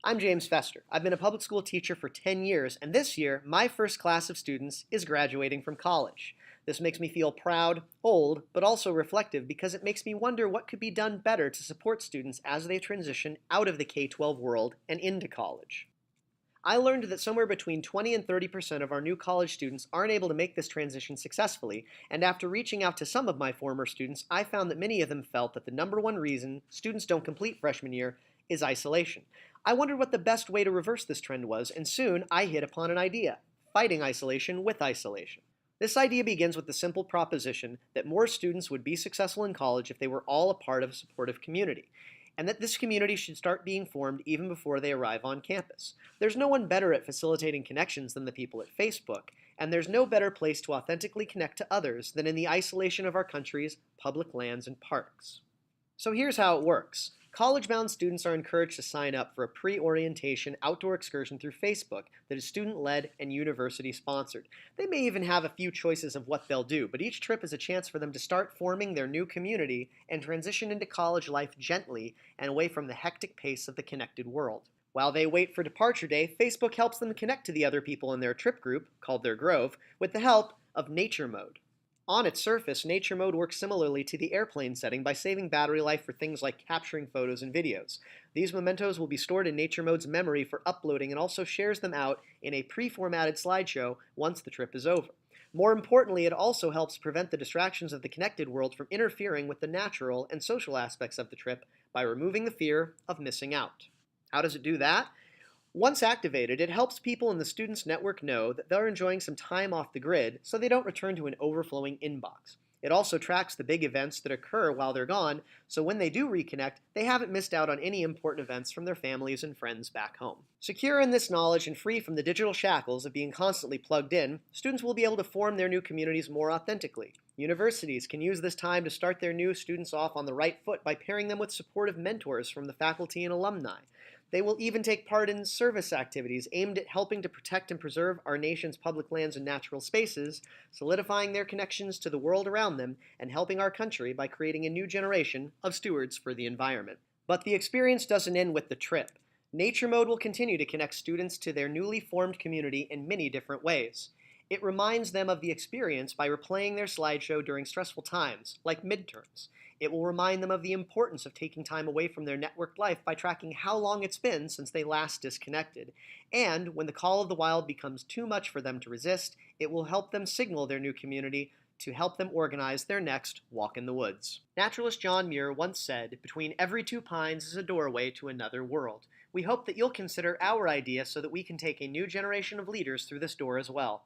I'm James Fester. I've been a public school teacher for 10 years, and this year, my first class of students is graduating from college. This makes me feel proud, old, but also reflective because it makes me wonder what could be done better to support students as they transition out of the K-12 world and into college. I learned that somewhere between 20 and 30% of our new college students aren't able to make this transition successfully, and after reaching out to some of my former students, I found that many of them felt that the number one reason students don't complete freshman year is isolation. I wondered what the best way to reverse this trend was, and soon I hit upon an idea: fighting isolation with isolation. This idea begins with the simple proposition that more students would be successful in college if they were all a part of a supportive community, and that this community should start being formed even before they arrive on campus. There's no one better at facilitating connections than the people at Facebook, and there's no better place to authentically connect to others than in the isolation of our country's public lands and parks. So here's how it works. College-bound students are encouraged to sign up for a pre-orientation outdoor excursion through Facebook that is student-led and university-sponsored. They may even have a few choices of what they'll do, but each trip is a chance for them to start forming their new community and transition into college life gently and away from the hectic pace of the connected world. While they wait for departure day, Facebook helps them connect to the other people in their trip group, called their Grove, with the help of Nature Mode. On its surface, Nature Mode works similarly to the airplane setting by saving battery life for things like capturing photos and videos. These mementos will be stored in Nature Mode's memory for uploading and also shares them out in a pre-formatted slideshow once the trip is over. More importantly, it also helps prevent the distractions of the connected world from interfering with the natural and social aspects of the trip by removing the fear of missing out. How does it do that? Once activated, it helps people in the students' network know that they're enjoying some time off the grid so they don't return to an overflowing inbox. It also tracks the big events that occur while they're gone, so when they do reconnect, they haven't missed out on any important events from their families and friends back home. Secure in this knowledge and free from the digital shackles of being constantly plugged in, students will be able to form their new communities more authentically. Universities can use this time to start their new students off on the right foot by pairing them with supportive mentors from the faculty and alumni. They will even take part in service activities aimed at helping to protect and preserve our nation's public lands and natural spaces, solidifying their connections to the world around them, and helping our country by creating a new generation of stewards for the environment. But the experience doesn't end with the trip. Nature Mode will continue to connect students to their newly formed community in many different ways. It reminds them of the experience by replaying their slideshow during stressful times, like midterms. It will remind them of the importance of taking time away from their networked life by tracking how long it's been since they last disconnected. And when the call of the wild becomes too much for them to resist, it will help them signal their new community to help them organize their next walk in the woods. Naturalist John Muir once said, "Between every two pines is a doorway to another world." We hope that you'll consider our idea so that we can take a new generation of leaders through this door as well.